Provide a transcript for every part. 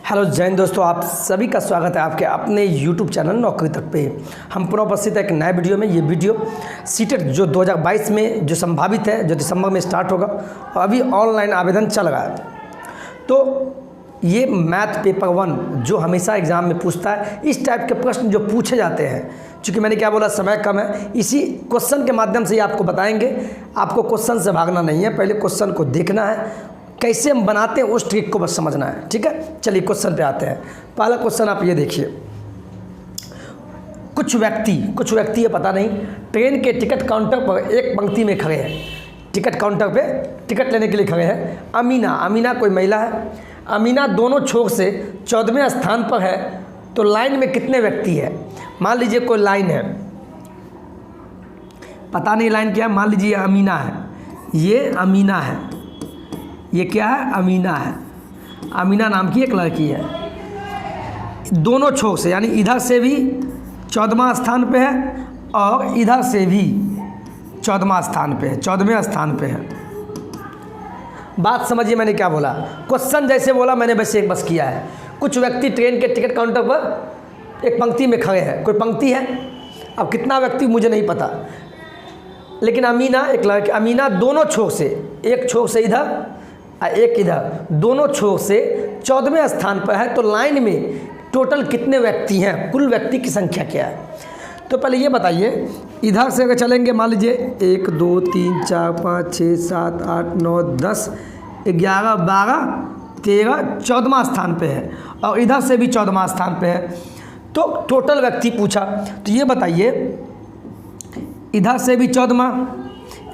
Hello Jain दोस्तों, आप सभी का स्वागत है आपके अपने YouTube चैनल नौकरी तक पे। हम पुनः उपस्थित है एक नए वीडियो में। ये वीडियो सीटेट जो 2022 में जो संभावित है, जो दिसंबर में स्टार्ट होगा और अभी ऑनलाइन आवेदन चल रहा है। तो ये मैथ पेपर 1 जो हमेशा एग्ज़ाम में पूछता है, इस टाइप के प्रश्न जो पूछे जाते हैं, चूँकि मैंने क्या बोला समय कम है, इसी क्वेश्चन के माध्यम से ही आपको बताएंगे। आपको क्वेश्चन से भागना नहीं है, पहले क्वेश्चन को देखना है, कैसे हम बनाते हैं उस ट्रिक को बस समझना है। ठीक है, चलिए क्वेश्चन पे आते हैं। पहला क्वेश्चन आप ये देखिए। कुछ व्यक्ति ये पता नहीं, ट्रेन के टिकट काउंटर पर एक पंक्ति में खड़े हैं। टिकट काउंटर पे टिकट लेने के लिए खड़े हैं। अमीना कोई महिला है। अमीना दोनों छोर से 14वें स्थान पर है, तो लाइन में कितने व्यक्ति है? मान लीजिए कोई लाइन है, पता नहीं लाइन क्या है, मान लीजिए अमीना है, ये अमीना है, ये क्या है? अमीना है। अमीना नाम की एक लड़की है। दोनों छोर से, यानी इधर से भी 14वां स्थान पे है और इधर से भी 14वां स्थान पे है, 14वें स्थान पे है। बात समझिए मैंने क्या बोला। क्वेश्चन जैसे बोला मैंने वैसे एक बस किया है। कुछ व्यक्ति ट्रेन के टिकट काउंटर पर एक पंक्ति में खड़े हैं। कोई पंक्ति है, अब कितना व्यक्ति मुझे नहीं पता, लेकिन अमीना एक लड़की, अमीना दोनों छोर से, एक छोर से इधर एक इधर, दोनों छोर से 14वें स्थान पर है, तो लाइन में टोटल कितने व्यक्ति हैं? कुल व्यक्ति की संख्या क्या है? तो पहले ये बताइए, इधर से अगर चलेंगे, मान लीजिए 1 2 3 4 5 6 7 8 9 10 11 12 13 14वां स्थान पे है और इधर से भी 14वां स्थान पे है, तो टोटल व्यक्ति पूछा। तो ये बताइए, इधर से भी 14वां,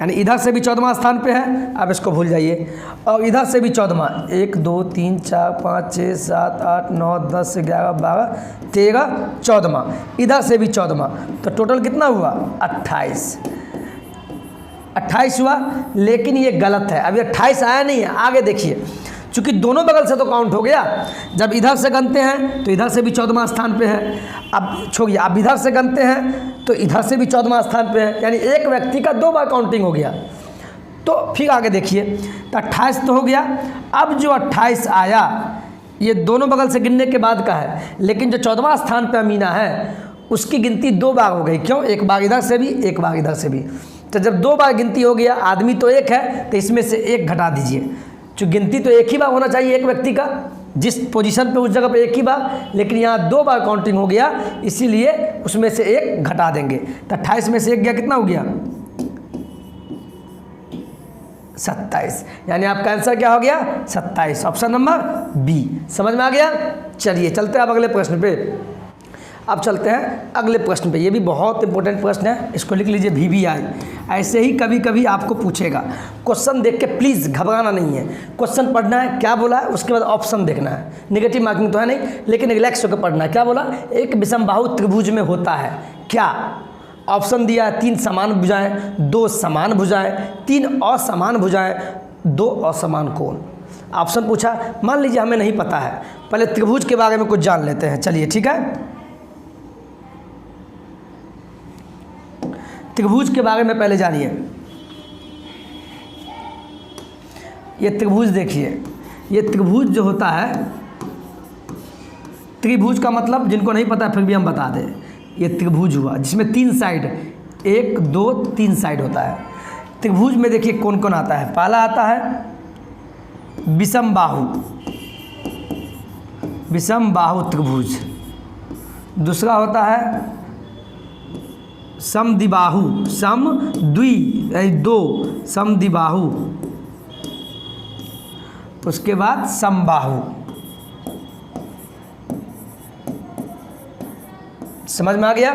यानी इधर से भी 14वां स्थान पे है, अब इसको भूल जाइए, और इधर से भी 14वां, 1 2 3 4 5 6 7 8 9 10 11 12 13 14वां, इधर से भी 14वां, तो टोटल कितना हुआ? 28 हुआ। लेकिन ये गलत है, अभी 28 आया नहीं है। आगे देखिए, चूँकि दोनों बगल से तो काउंट हो गया। जब इधर से गनते हैं तो इधर से भी 14वां स्थान पे है। अब छोड़िए, अब इधर से गनते हैं तो इधर से भी 14वां स्थान पे है, यानी एक व्यक्ति का 2 बार काउंटिंग हो गया। तो फिर आगे देखिए, तो 28 तो हो गया। अब जो 28 आया, ये दोनों बगल से गिनने के बाद का है, लेकिन जो 14वां स्थान पर अमीना है उसकी गिनती 2 बार हो गई। क्यों? एक बार इधर से भी, एक बार इधर से भी। तो जब 2 बार गिनती हो गया, आदमी तो एक है, तो इसमें से एक घटा दीजिए। जो गिनती तो एक ही बार होना चाहिए एक व्यक्ति का, जिस पोजीशन पे उस जगह पे एक ही बार, लेकिन यहाँ 2 बार काउंटिंग हो गया, इसीलिए उसमें से एक घटा देंगे। तो 28 में से एक गया, कितना हो गया? 27। यानी आपका आंसर क्या हो गया? 27। Option number b. समझ में आ गया? चलिए चलते हैं अब अगले प्रश्न पे। अब चलते हैं अगले प्रश्न पे। ये भी बहुत इंपॉर्टेंट प्रश्न है, इसको लिख लीजिए VVI। ऐसे ही कभी कभी आपको पूछेगा। क्वेश्चन देख के प्लीज़ घबराना नहीं है, क्वेश्चन पढ़ना है, क्या बोला है, उसके बाद ऑप्शन देखना है। नेगेटिव मार्किंग तो है नहीं, लेकिन रिलैक्स होकर पढ़ना है। क्या बोला? एक विषमबाहु त्रिभुज में होता है क्या? ऑप्शन दिया है 3 समान भुजाएं, 2 समान भुजाएं, 3 असमान भुजाएं, 2 असमान कोण। ऑप्शन पूछा, मान लीजिए हमें नहीं पता है, पहले त्रिभुज के बारे में कुछ जान लेते हैं। चलिए ठीक है, त्रिभुज के बारे में पहले जानिए। ये त्रिभुज देखिए, ये त्रिभुज जो होता है, त्रिभुज का मतलब जिनको नहीं पता फिर भी हम बता दें, ये त्रिभुज हुआ जिसमें 3 साइड, 1 2 3 साइड होता है। त्रिभुज में देखिए कौन कौन आता है। पहला आता है विषमबाहु, विषमबाहु त्रिभुज। दूसरा होता है समद्विबाहु, समद्वि 2 समद्विबाहु। उसके बाद समबाहु। समझ में आ गया?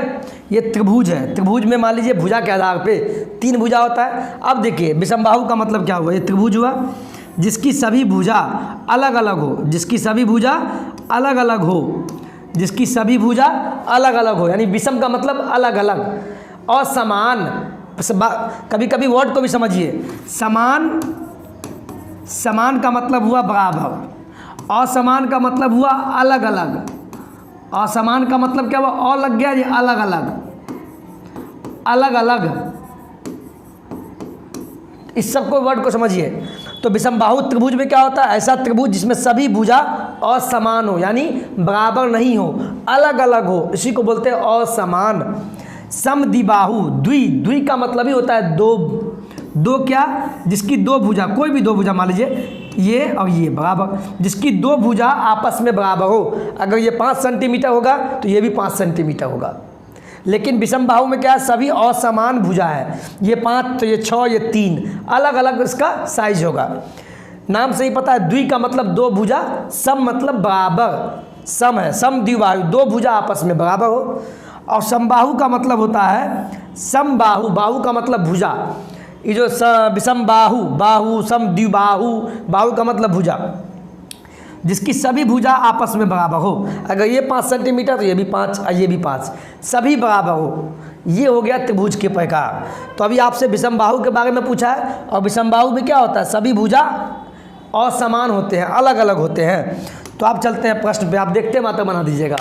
ये त्रिभुज है। त्रिभुज में मान लीजिए भुजा के आधार पे 3 भुजा होता है। अब देखिए विषमबाहु का मतलब क्या हुआ? ये त्रिभुज हुआ जिसकी सभी भुजा अलग अलग हो, जिसकी सभी भुजा अलग अलग हो, जिसकी सभी भुजा अलग अलग हो, यानी विषम का मतलब अलग अलग। असमान, कभी कभी वर्ड को भी समझिए। समान, समान का मतलब हुआ बराबर, असमान का मतलब हुआ अलग अलग, असमान का मतलब क्या हुआ? और लग गया जी, अलग अलग, अलग अलग। इस सबको वर्ड को समझिए। तो विषमबाहु त्रिभुज में क्या होता है? ऐसा त्रिभुज जिसमें सभी भुजा असमान हो, यानी बराबर नहीं हो, अलग अलग हो, इसी को बोलते हैं असमान। समद्विबाहु, द्वि का मतलब ही होता है दो, दो क्या, जिसकी दो भुजा, कोई भी दो भुजा मान लीजिए ये और ये बराबर, जिसकी दो भुजा आपस में बराबर हो। अगर ये 5 सेंटीमीटर होगा तो ये भी 5 सेंटीमीटर होगा। लेकिन विषम बाहु में क्या है, सभी असमान भुजा है, ये 5 तो ये 6 ये 3, अलग अलग इसका साइज होगा। नाम से ही पता है, द्वि का मतलब दो भुजा, सम मतलब बराबर, सम है, समद्विबाहु, दो भुजा आपस में बराबर हो। और समबाहु का मतलब होता है समबाहु, बाहु का मतलब भुजा, ये जो विषम बाहु, बाहु समद्विबाहु, बाहु का मतलब भुजा, जिसकी सभी भुजा आपस में बराबर हो। अगर ये 5 सेंटीमीटर तो ये भी 5 और ये भी 5, सभी बराबर हो, ये हो गया त्रिभुज के प्रकार। तो अभी आपसे विषम बाहु के बारे में पूछा है, और विषम बाहु में क्या होता है, सभी भुजा असमान होते हैं, अलग अलग होते हैं। तो आप चलते हैं प्रश्न पे, आप देखते मात्र बना दीजिएगा।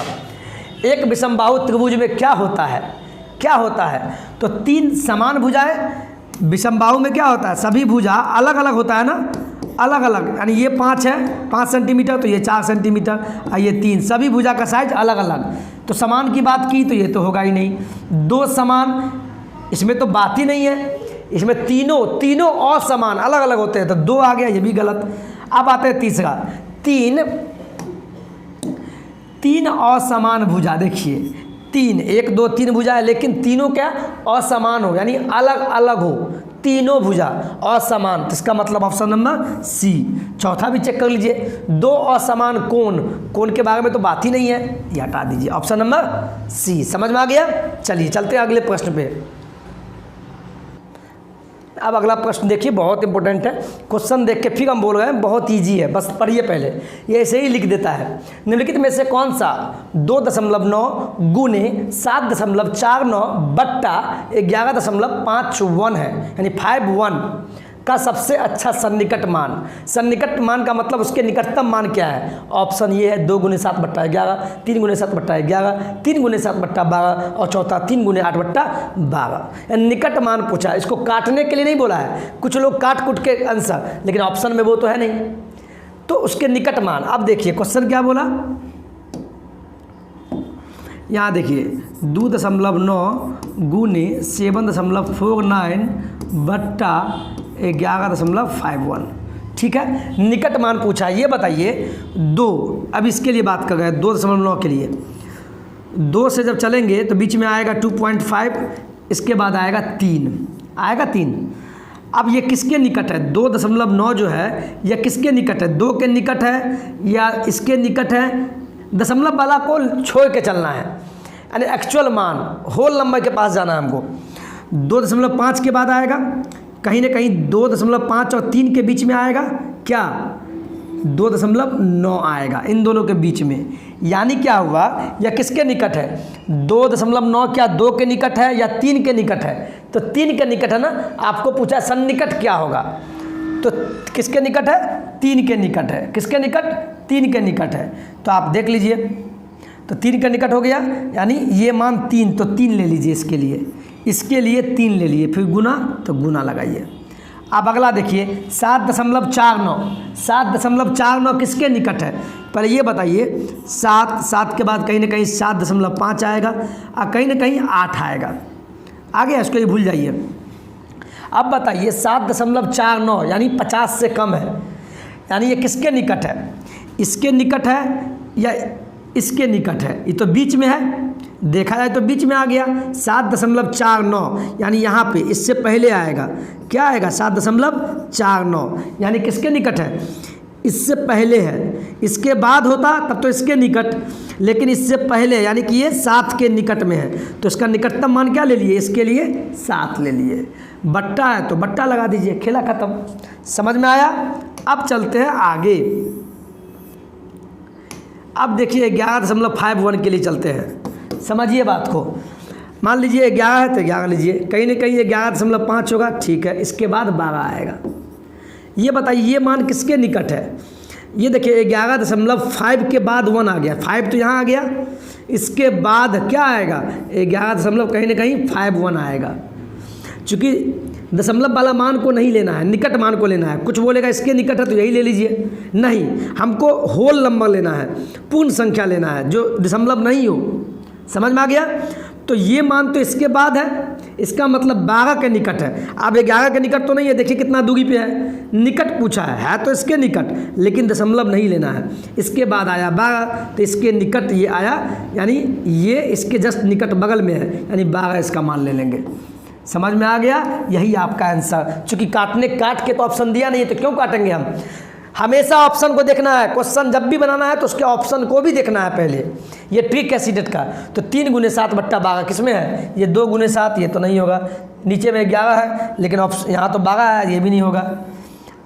एक विषम बाहु त्रिभुज में क्या होता है, क्या होता है, तो 3 समान भुजाएं। विषम बाहु में क्या होता है, सभी भुजा अलग अलग होता है ना, अलग अलग, यानी ये 5 है 5 सेंटीमीटर तो ये 4 सेंटीमीटर और ये 3, सभी भुजा का साइज अलग अलग। तो समान की बात की तो ये तो होगा ही नहीं। 2 समान, इसमें तो बात ही नहीं है, इसमें तीनों असमान अलग अलग होते हैं, तो 2 आ गया, ये भी गलत। अब आते हैं तीसरा, 3 असमान भुजा। देखिए 3, 1 2 3 भुजा है, लेकिन तीनों क्या असमान हो, यानी अलग अलग हो, तीनों भुजा असमान, तो इसका मतलब ऑप्शन नंबर सी। चौथा भी चेक कर लीजिए, 2 असमान कोण, कोण के बारे में तो बात ही नहीं है, ये हटा दीजिए, ऑप्शन नंबर सी। समझ में आ गया। चलिए चलते हैं अगले प्रश्न पे। अब अगला प्रश्न देखिए, बहुत इंपॉर्टेंट है, क्वेश्चन देख के फिर हम बोल रहे हैं बहुत इजी है, बस पढ़िए पहले, ये ऐसे ही लिख देता है। निम्नलिखित में से कौन सा 2.9 गुने 7.49 बट्टा 11.51 है, यानी 51 का सबसे अच्छा सन्निकट मान। सन्निकट मान का मतलब उसके निकटतम मान क्या है। ऑप्शन ये है 2 गुने 7 बट्टा 11, 3 गुने 7 बट्टा 11, 3 गुने 7 बट्टा 12 और चौथा 3 गुने 8 बट्टा 12। निकट मान पूछा, इसको काटने के लिए नहीं बोला है, कुछ लोग काट कुट के आंसर, लेकिन ऑप्शन में वो तो है नहीं, तो उसके निकट मान। अब देखिए क्वेश्चन क्या बोला, यहाँ देखिए 2.9 गुने 7.49 बट्टा 11.51, ठीक है। निकट मान पूछा, ये बताइए 2, अब इसके लिए बात कर रहे हैं 2.9 के लिए, 2 से जब चलेंगे तो बीच में आएगा 2.5, इसके बाद आएगा 3, आएगा 3। अब ये किसके निकट है, 2.9 जो है यह किसके निकट है, 2 के निकट है या इसके निकट है। दशमलव वाला को छोड़ के चलना है, यानी एक्चुअल मान, होल नंबर के पास जाना है हमको। 2.5 के बाद आएगा, कहीं ना कहीं 2.5 और 3 के बीच में आएगा क्या, 2.9 आएगा इन दोनों के बीच में। यानी क्या हुआ, या किसके निकट है, 2.9 क्या 2 के निकट है या 3 के निकट है, तो 3 के निकट है ना। आपको पूछा सन्निकट क्या होगा, तो किसके निकट है, 3 के निकट है। किसके निकट, 3 के निकट है। तो आप देख लीजिए, तो 3 का निकट हो गया, यानी ये मान 3, तो 3 ले लीजिए इसके लिए, इसके लिए 3 ले लिए, फिर गुना, तो गुना लगाइए। अब अगला देखिए 7.49, 7.49 किसके निकट है, पहले ये बताइए। 7 के बाद कहीं ना कहीं 7.5 आएगा और कहीं ना कहीं 8 आएगा, आगे इसको ये भूल जाइए। अब बताइए 7.49 यानी 50 से कम है, यानी ये किसके निकट है, इसके निकट है या इसके निकट है, ये तो बीच में है, देखा जाए तो बीच में आ गया। 7.49 यानी यहाँ पे इससे पहले आएगा, क्या आएगा 7.49, यानी किसके निकट है, इससे पहले है। इसके बाद होता तब तो इसके निकट, लेकिन इससे पहले यानी कि ये 7 के निकट में है, तो इसका निकटतम मान क्या ले लिए, इसके लिए 7 ले लिए। बट्टा है तो बट्टा लगा दीजिए, खेला खत्म। समझ में आया। अब चलते हैं आगे। अब देखिए 11.51 के लिए चलते हैं, समझिए बात को। मान लीजिए 11 है तो 11 लीजिए, कहीं ना कहीं ये 11.5 होगा, ठीक है। इसके बाद 12 आएगा। ये बताइए ये मान किसके निकट है, ये देखिए 11.5 के बाद 1 आ गया, 5 तो यहाँ आ गया, इसके बाद क्या आएगा 11 कहीं ना कहीं 51 आएगा। चूँकि दशमलव वाला मान को नहीं लेना है, निकट मान को लेना है। कुछ बोलेगा इसके निकट है तो यही ले लीजिए, नहीं, हमको होल नंबर लेना है, पूर्ण संख्या लेना है जो दशमलव नहीं हो। समझ में आ गया? तो ये मान तो इसके बाद है, इसका मतलब 12 के निकट है। अब 11 के निकट तो नहीं है, देखिए कितना दूरी पे है, निकट पूछा है तो इसके निकट, लेकिन दशमलव नहीं लेना है। इसके बाद आया 12 तो इसके निकट ये आया, यानी ये इसके जस्ट निकट बगल में है, यानी 12 इसका मान ले लेंगे। समझ में आ गया? यही आपका आंसर। चूँकि काट के तो ऑप्शन दिया नहीं है तो क्यों काटेंगे हम? हमेशा ऑप्शन को देखना है, क्वेश्चन जब भी बनाना है तो उसके ऑप्शन को भी देखना है पहले। ये ट्रिक है सीटेट का। तो 3 × 7 / 12 किस में है? ये 2 × 7, ये तो नहीं होगा। नीचे में 11 है लेकिन ऑप्शन यहाँ तो 12 है, ये भी नहीं होगा।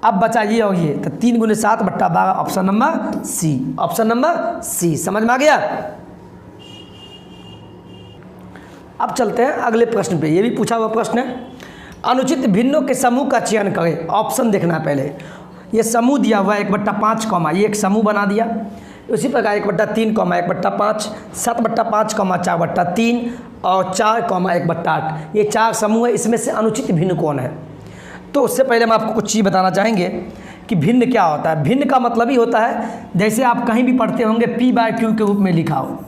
अब बचा ये और ये, तो 3 × 7 / 12 option number c, option number c. समझ में आ गया? अब चलते हैं अगले प्रश्न पे। ये भी पूछा हुआ प्रश्न है। अनुचित भिन्नों के समूह का चयन करें। ऑप्शन देखना है पहले। ये समूह दिया हुआ है 1/5 कॉमा, ये एक समूह बना दिया। उसी प्रकार 1/3 कॉमा 1/5, 7/5 कॉमा 4/3 और 4 कॉमा 1/8, ये 4 समूह है। इसमें से अनुचित भिन्न कौन है? तो उससे पहले हम आपको कुछ चीज़ बताना चाहेंगे कि भिन्न क्या होता है। भिन्न का मतलब ही होता है, जैसे आप कहीं भी पढ़ते होंगे P/Q के रूप में लिखा हो,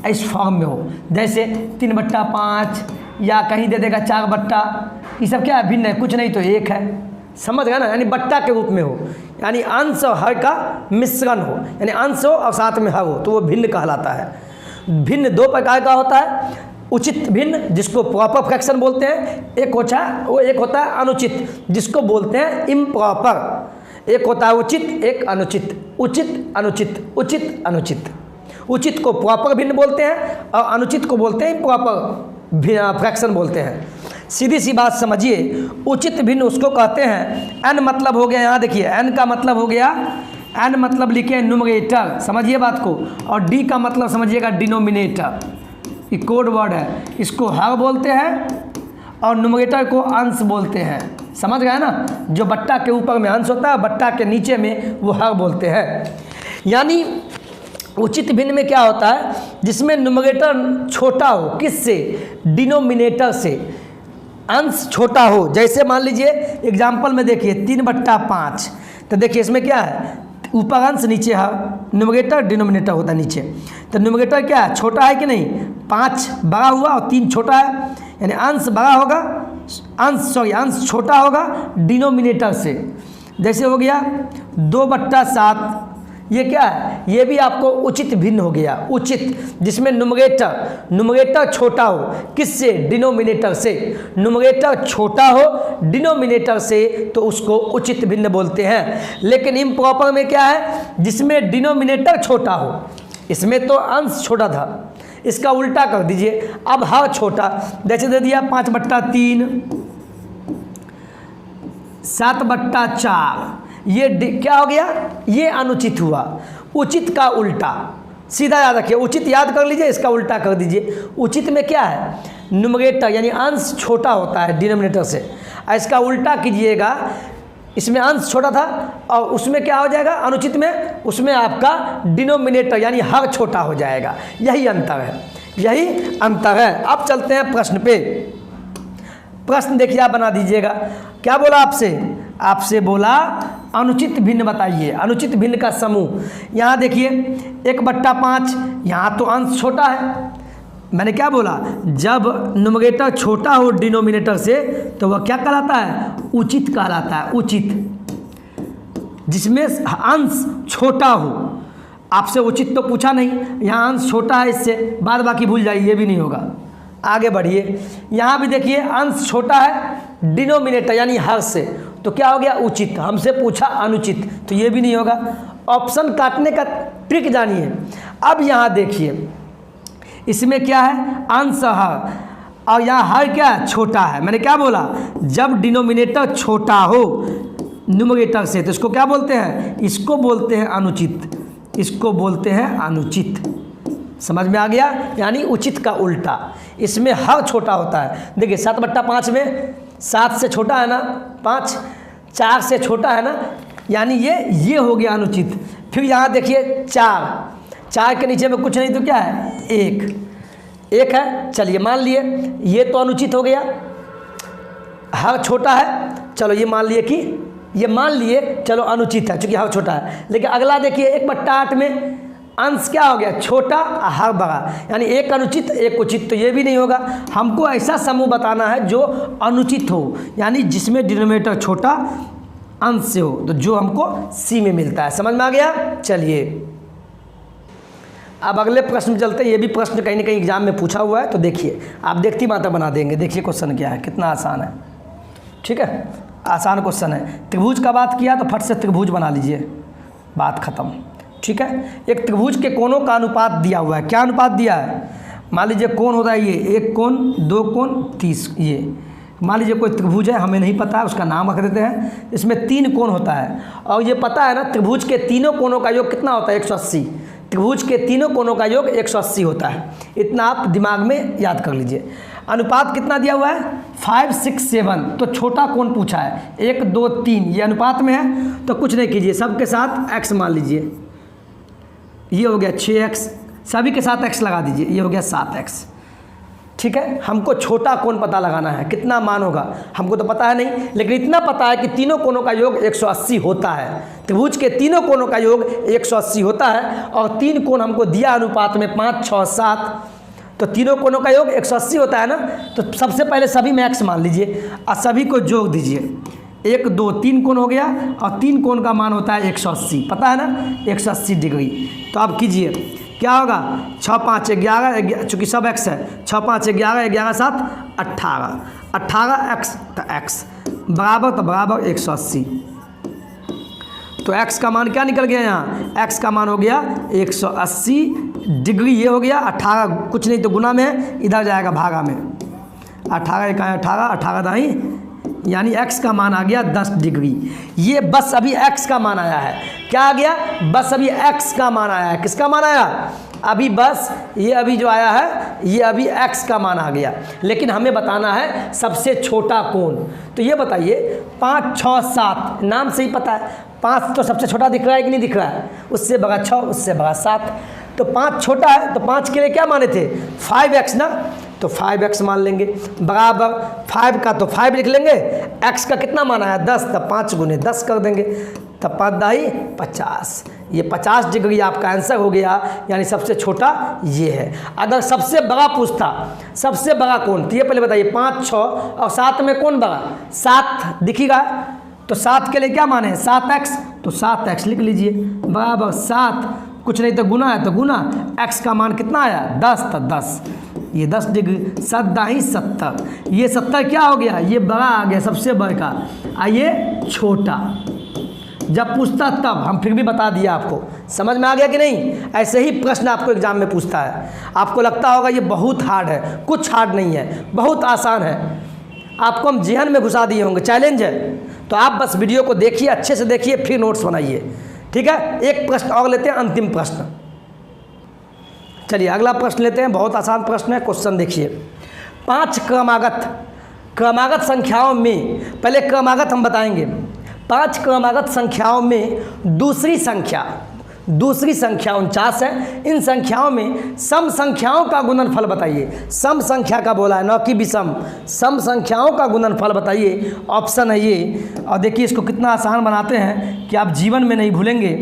इस फॉर्म में हो, जैसे 3/5 या कहीं दे देगा 4/, ये सब क्या है? भिन्न है, कुछ नहीं तो 1 है। समझ गया ना? यानी बट्टा के रूप में हो, यानी अंश और हर का मिश्रण हो, यानी अंश हो और साथ में हर हो, तो वो भिन्न कहलाता है। भिन्न 2 प्रकार का होता है। उचित भिन्न, जिसको प्रॉपर फ्रैक्शन बोलते हैं, एक होता है अनुचित, जिसको बोलते हैं इम्प्रॉपर। एक होता है उचित, एक अनुचित। उचित अनुचित, उचित अनुचित। उचित को प्रॉपर भिन्न बोलते हैं और अनुचित को बोलते हैं इम्प्रॉपर फ्रैक्शन बोलते हैं। सीधी सी बात समझिए, उचित भिन्न उसको कहते हैं, एन मतलब हो गया, यहाँ देखिए एन का मतलब हो गया, एन मतलब लिखे न्यूमरेटर, समझिए बात को, और डी का मतलब समझिएगा डिनोमिनेटर। ये कोड वर्ड है, इसको हर बोलते हैं और न्यूमरेटर को अंश बोलते हैं। समझ गए ना? जो बट्टा के ऊपर में अंश होता है, बट्टा के नीचे में वो हर बोलते हैं। यानी उचित भिन्न में क्या होता है? जिसमें न्यूमरेटर छोटा हो, किससे? डिनोमिनेटर से। अंश छोटा हो, जैसे मान लीजिए एग्जाम्पल में देखिए 3/5, तो देखिए इसमें क्या है? ऊपर अंश नीचे है, न्यूमरेटर डिनोमिनेटर होता है नीचे। तो न्यूमरेटर क्या है? छोटा है कि नहीं? 5 बड़ा हुआ और 3 छोटा है, यानी अंश बड़ा होगा, अंश छोटा होगा डिनोमिनेटर से। जैसे हो गया 2/7, ये क्या है? ये भी आपको उचित भिन्न हो गया। उचित, जिसमें न्यूमरेटर छोटा हो, किससे? डिनोमिनेटर से। न्यूमरेटर छोटा हो डिनोमिनेटर से, तो उसको उचित भिन्न बोलते हैं। लेकिन इम्प्रॉपर में क्या है? जिसमें डिनोमिनेटर छोटा हो, इसमें तो अंश छोटा था, इसका उल्टा कर दीजिए, अब हर छोटा। जैसे दे दिया 5/3, 7/4, ये क्या हो गया? ये अनुचित हुआ। उचित का उल्टा सीधा याद रखिए, उचित याद कर लीजिए, इसका उल्टा कर दीजिए। उचित में क्या है? न्यूमरेटर यानी अंश छोटा होता है डिनोमिनेटर से, और इसका उल्टा कीजिएगा, इसमें अंश छोटा था और उसमें क्या हो जाएगा? अनुचित में उसमें आपका डिनोमिनेटर यानी हर छोटा हो जाएगा। यही अंतर है, यही अंतर है। अब चलते हैं प्रश्न पे। प्रश्न देखिए, आप बना दीजिएगा। क्या बोला आपसे बोला अनुचित भिन्न बताइए। अनुचित भिन्न का समूह यहाँ देखिए 1/5, यहाँ तो अंश छोटा है। मैंने क्या बोला? जब न्यूमरेटर छोटा हो डिनोमिनेटर से तो वह क्या कहलाता है? उचित कहलाता है। उचित, जिसमें अंश छोटा हो। आपसे उचित तो पूछा नहीं, यहाँ अंश छोटा है, इससे बाद बाकी भूल जाइए, ये भी नहीं होगा। आगे बढ़िए, यहाँ भी देखिए अंश छोटा है डिनोमिनेटर यानी हर से, तो क्या हो गया? उचित। हमसे पूछा अनुचित, तो ये भी नहीं होगा। ऑप्शन काटने का ट्रिक जानिए। अब यहाँ देखिए, इसमें क्या है? अंश हर, और यहाँ हर क्या है? छोटा है। मैंने क्या बोला? जब डिनोमिनेटर छोटा हो न्यूमरेटर से, तो इसको क्या बोलते हैं? इसको बोलते हैं अनुचित। इसको बोलते हैं अनुचित। समझ में आ गया? यानी उचित का उल्टा। इसमें हर छोटा होता है। देखिए 7/5 में 7 से छोटा है ना 5, 4 से छोटा है ना, यानी ये हो गया अनुचित। फिर यहाँ देखिए 4 के नीचे में कुछ नहीं तो क्या है? 1 है। चलिए मान लिए ये तो अनुचित हो गया, हर छोटा है, चलो ये मान लिए कि ये मान लिए चलो अनुचित है क्योंकि हर छोटा है। लेकिन अगला देखिए 1/8 में अंश क्या हो गया, छोटा हर बड़ा, यानी एक अनुचित एक उचित, तो ये भी नहीं होगा। हमको ऐसा समूह बताना है जो अनुचित हो, यानी जिसमें डिनोमिनेटर छोटा अंश से हो, तो जो हमको सी में मिलता है। समझ में आ गया। चलिए अब अगले प्रश्न में चलते हैं। ये भी प्रश्न कहीं ना कहीं एग्जाम में पूछा हुआ है, तो देखिए आप देखती मात्रा बना देंगे। देखिए क्वेश्चन क्या है, कितना आसान है। ठीक है, आसान क्वेश्चन है। त्रिभुज का बात किया तो फट से त्रिभुज बना लीजिए, बात खत्म। ठीक है, एक त्रिभुज के कोणों का अनुपात दिया हुआ है। क्या अनुपात दिया है, मान लीजिए कोण होता है ये, एक कोण, दो कोण, 30। ये मान लीजिए कोई त्रिभुज है, हमें नहीं पता है, उसका नाम रख देते हैं। इसमें 3 कोण होता है और ये पता है ना, त्रिभुज के तीनों कोणों का योग कितना होता है, 180। त्रिभुज के तीनों कोणों का योग 180 होता है। इतना आप दिमाग में याद कर लीजिए। अनुपात कितना दिया हुआ है, 5, 6, 7। तो छोटा कोण पूछा है, 1, 2, 3, ये अनुपात में है। तो कुछ नहीं कीजिए, सबके साथ x मान लीजिए। ये हो गया 6x, सभी के साथ x लगा दीजिए, ये हो गया 7x। ठीक है, हमको छोटा कोण पता लगाना है, कितना मान होगा हमको तो पता है नहीं, लेकिन इतना पता है कि तीनों कोणों का योग 180 होता है। त्रिभुज के तीनों कोणों का योग 180 होता है और 3 कोण हमको दिया अनुपात में 5, 6, 7। तो तीनों कोणों का योग 180 होता है ना। तो सबसे पहले सभी में x मान लीजिए और सभी को जोड़ दीजिए। 1, 2, 3 कोण हो गया और 3 कोण का मान होता है 180, पता है ना, 180 डिग्री। तो आप कीजिए, क्या होगा, 6, 5, 11, चूँकि सब x है, 6, 5, 11, 11, 7, 18, 18x, तो x बराबर 180। तो x का मान क्या निकल गया यहाँ, x का मान हो गया 180 डिग्री। ये हो गया 18, कुछ नहीं तो गुना में है, इधर जाएगा भागा में। 18 1 18, 18 दाई, यानी x का मान आ गया 10 डिग्री। ये बस अभी x का मान आया है। क्या आ गया, बस अभी x का मान आया है। किसका मान आया, अभी बस ये अभी जो आया है ये अभी x का मान आ गया। लेकिन हमें बताना है सबसे छोटा कोण। तो ये बताइए 5, 6, 7, नाम से ही पता है 5 तो सबसे छोटा दिख रहा है कि नहीं दिख रहा है, उससे बड़ा 6, उससे बड़ा 7। तो 5 छोटा है, तो 5 के लिए क्या माने थे, 5x ना, तो 5x मान लेंगे। बराबर 5 का तो 5 लिख लेंगे, x का कितना मान आया 10, तब 5 गुने 10 कर देंगे, तब 5 दाई 50। ये 50 डिग्री आपका आंसर हो गया, यानी सबसे छोटा ये है। अगर सबसे बड़ा पूछता, सबसे बड़ा कौन, तो ये पहले बताइए 5, 6 और 7 में कौन बड़ा, 7 दिखेगा। तो 7 के लिए क्या माने हैं 7x, तो 7x लिख लीजिए। बराबर 7, कुछ नहीं तो गुना है तो गुना, x का मान कितना आया 10, तो 10, ये 10 डिग्री, 7 दाई 70। ये 70 क्या हो गया, ये बड़ा आ गया सबसे बड़ा का, और ये छोटा। जब पूछता तब हम फिर भी बता दिया आपको। समझ में आ गया कि नहीं। ऐसे ही प्रश्न आपको एग्जाम में पूछता है। आपको लगता होगा ये बहुत हार्ड है, कुछ हार्ड नहीं है, बहुत आसान है। आपको हम जेहन में घुसा दिए होंगे, चैलेंज है। तो आप बस वीडियो को देखिए, अच्छे से देखिए, फिर नोट्स बनाइए। ठीक है, एक प्रश्न और लेते हैं, अंतिम प्रश्न। चलिए अगला प्रश्न लेते हैं, बहुत आसान प्रश्न है। क्वेश्चन देखिए, 5 क्रमागत संख्याओं में, पहले क्रमागत हम बताएंगे। 5 क्रमागत संख्याओं में दूसरी संख्या 49 है। इन संख्याओं में सम संख्याओं का गुणनफल बताइए। सम संख्या का बोला है, न कि विषम। सम संख्याओं का गुणनफल बताइए, ऑप्शन है ये। और देखिए इसको कितना आसान बनाते हैं कि आप जीवन में नहीं भूलेंगे।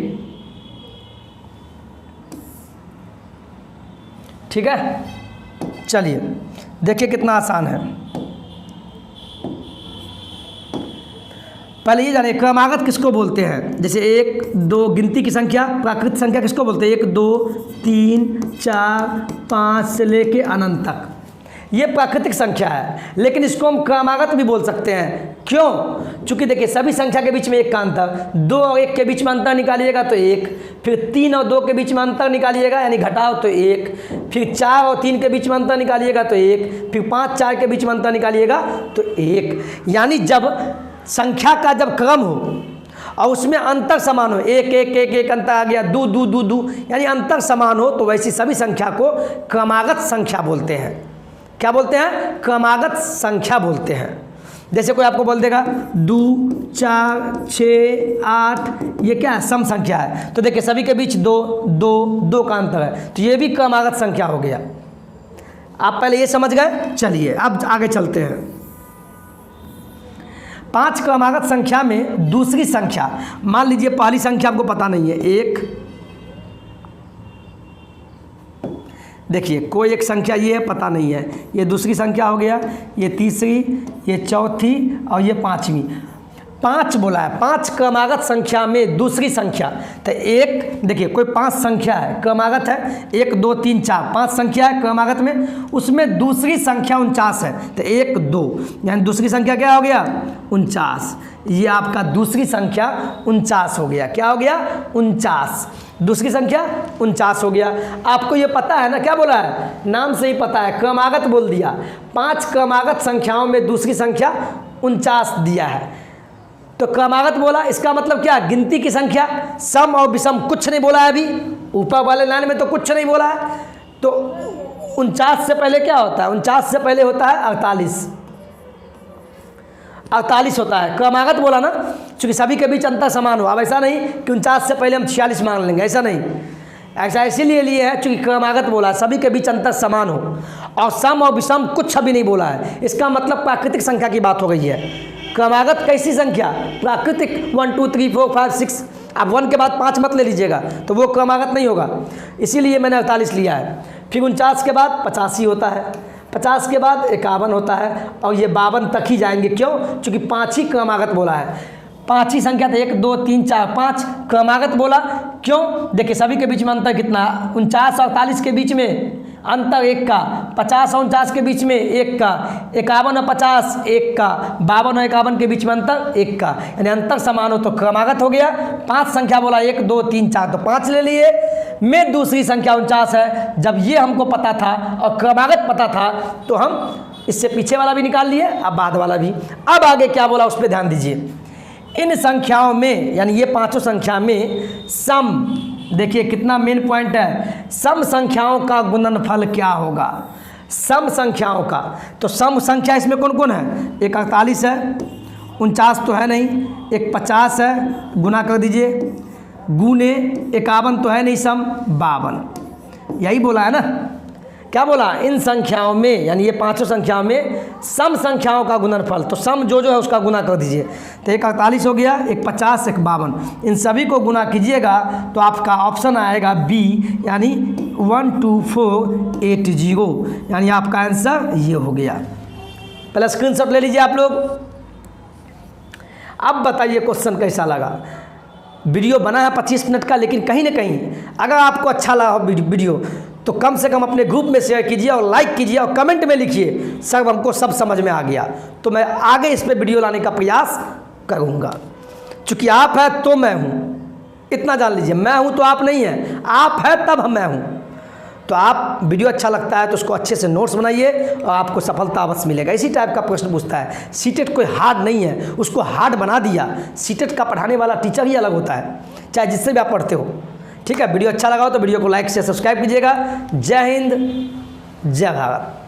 ठीक है, चलिए देखिए कितना आसान है। पहले ये जानिए क्रमागत किसको बोलते हैं। जैसे 1, 2 गिनती की संख्या, प्राकृत संख्या किसको बोलते हैं, 1, 2, 3, 4, 5 से लेके अनंत तक, ये प्राकृतिक संख्या है। लेकिन इसको हम क्रमागत भी बोल सकते हैं। क्यों, चूँकि देखिए सभी संख्या के बीच में 1 का अंतर, 2 और 1 के बीच में अंतर निकालिएगा तो 1, फिर 3 और 2 के बीच में अंतर निकालिएगा यानी घटाओ तो 1, फिर 4 और 3 के बीच में अंतर निकालिएगा तो 1, फिर 5, 4 के बीच में अंतर निकालिएगा तो 1। यानी जब संख्या का जब क्रम हो और उसमें अंतर समान हो, 1, 1, 1, 1 अंतर आ गया, 2, 2, 2, 2, यानी अंतर समान हो, तो वैसी सभी संख्या को क्रमागत संख्या बोलते हैं। क्या बोलते हैं, क्रमागत संख्या बोलते हैं। जैसे कोई आपको बोल देगा 2, 4, 6, 8, ये क्या है, सम संख्या है। तो देखिए सभी के बीच 2, 2, 2 का अंतर है, तो ये भी क्रमागत संख्या हो गया। आप पहले ये समझ गए। चलिए अब आगे चलते हैं। 5 क्रमागत संख्या में दूसरी संख्या, मान लीजिए पहली संख्या आपको पता नहीं है 1, देखिए कोई एक संख्या ये है पता नहीं है, ये दूसरी संख्या हो गया, ये तीसरी, ये चौथी और ये पांचवी। 5 बोला है, 5 क्रमागत संख्या में दूसरी संख्या। तो एक देखिए कोई 5 संख्या है क्रमागत है, 1 2 3 4 5 संख्या है क्रमागत में, उसमें दूसरी संख्या 49 है। तो 1 2 यानी दूसरी संख्या क्या हो गया 49। ये आपका दूसरी संख्या 49 हो गया। क्या हो गया 49, दूसरी संख्या 49 हो गया। आपको ये पता है ना, क्या बोला है, नाम से ही पता है, क्रमागत बोल दिया। 5 क्रमागत संख्याओं में दूसरी संख्या 49 दिया है। तो क्रमागत बोला, इसका मतलब क्या, गिनती की संख्या। सम और विषम कुछ नहीं बोला है अभी, ऊपर वाले लाइन में तो कुछ नहीं बोला है। तो 49 से पहले क्या होता है, 49 से पहले होता है 48 होता है। क्रमागत बोला ना, चूंकि सभी के बीच अंतर समान हो। अब ऐसा नहीं कि 49 से पहले हम 46 मान लेंगे, ऐसा नहीं। ऐसा इसीलिए लिए है चूंकि क्रमागत बोला, सभी के बीच अंतर समान हो। और सम और विषम कुछ अभी नहीं बोला है, इसका मतलब प्राकृतिक संख्या की बात हो गई है। क्रमागत कैसी संख्या, प्राकृतिक 1 2 3 4 5 6। अब 1 के बाद 5 मत ले लीजिएगा, तो वो क्रमागत नहीं होगा, इसीलिए मैंने 48 लिया है। फिर 49 के बाद 85 होता है, 50 के बाद 51 होता है, और ये 52 तक ही जाएंगे। क्यों, चूँकि 5 ही क्रमागत बोला है। 5 ही संख्या था, 1 2 3 4 5 क्रमागत बोला। क्यों, देखिए सभी के बीच में अंतर कितना, 49 और 48 के बीच में अंतर 1 का, 50 और 49 के बीच में 1 का, 51 और 50 1 का, 52 और 51 के बीच में अंतर 1 का, यानी अंतर समान हो तो क्रमागत हो गया। 5 संख्या बोला, 1 2 3 4, तो 5 ले लिए। में दूसरी संख्या 49 है। जब ये हमको पता था और क्रमागत पता था तो हम इससे पीछे वाला भी निकाल लिए, अब बाद वाला भी। अब आगे क्या बोला उस पर ध्यान दीजिए। इन संख्याओं में, यानी ये 5 संख्या में सम, देखिए कितना मेन पॉइंट है, सम संख्याओं का गुणनफल क्या होगा, सम संख्याओं का। तो सम संख्या इसमें कौन कौन है, एक 48 है, 49 तो है नहीं, एक 50 है, गुना कर दीजिए, गुने 51 तो है नहीं, सम 52। यही बोला है ना, क्या बोला, इन संख्याओं में, यानी ये 5 संख्याओं में सम संख्याओं का गुणनफल। तो सम जो है उसका गुना कर दीजिए। तो एक 48 हो गया, एक 50, एक 52, इन सभी को गुना कीजिएगा तो आपका ऑप्शन आएगा बी, यानी 12480, यानी आपका आंसर ये हो गया। पहले स्क्रीनशॉट ले लीजिए आप लोग। अब बताइए क्वेश्चन कैसा लगा। वीडियो बना है 25 मिनट का, लेकिन कहीं ना कहीं अगर आपको अच्छा लगा वीडियो तो कम से कम अपने ग्रुप में शेयर कीजिए और लाइक कीजिए और कमेंट में लिखिए सब हमको सब समझ में आ गया, तो मैं आगे इस पे वीडियो लाने का प्रयास करूँगा। चूँकि आप है तो मैं हूँ, इतना जान लीजिए। मैं हूँ तो आप नहीं हैं, आप है तब मैं हूँ। तो आप वीडियो अच्छा लगता है तो उसको अच्छे से नोट्स बनाइए और आपको सफलता अवश्य मिलेगा। इसी टाइप का प्रश्न पूछता है। सीटेट कोई हार्ड नहीं है, उसको हार्ड बना दिया। सीटेट का पढ़ाने वाला टीचर ही अलग होता है, चाहे जिससे भी आप पढ़ते हो। ठीक है, वीडियो अच्छा लगा हो तो वीडियो को लाइक से सब्सक्राइब कीजिएगा। जय हिंद, जय भारत।